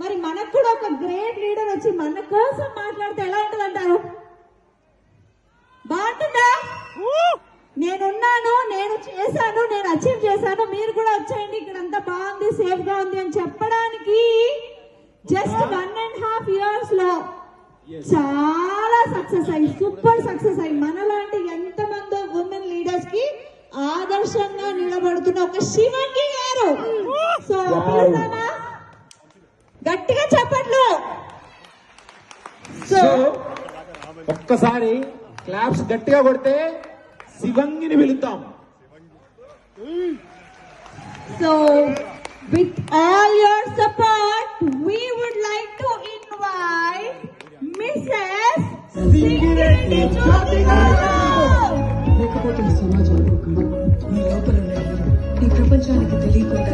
మరి మనకు కూడా ఒక గ్రేట్ లీడర్ వచ్చి మన కోసం మాట్లాడితే ఎలా ఉంటుంది అంటారు? బాగుంటుందా? నేనున్నాను, నేను చేశాను, నేను అచీవ్ చేశాను, మీరు కూడా వచ్చేయండి, ఇక్కడ అంతా బాగుంది, సేఫ్ గా ఉంది అని చెప్పడానికి జస్ట్ 1.5 years లో చాలా సక్సెస్ అయ్యి, సూపర్ సక్సెస్ అయ్యి, మనలాంటి ఎంతమందో ఉమెన్ లీడర్స్ కి ఆదర్శంగా నిలబడుతున్న ఒక శివంగి గారు. సో పిలుస్తానా? గట్టిగా చెప్పట్లు. సో ఒక్కసారి క్లాప్స్ గట్టిగా కొడితే శివంగిని పిలుద్దాం. So with all your support, we would like to invite Mrs. Singireddy Jyoti garu. లేకపోతే సమాజంలో ఈ లోపల ఈ ప్రపంచానికి తెలియకుండా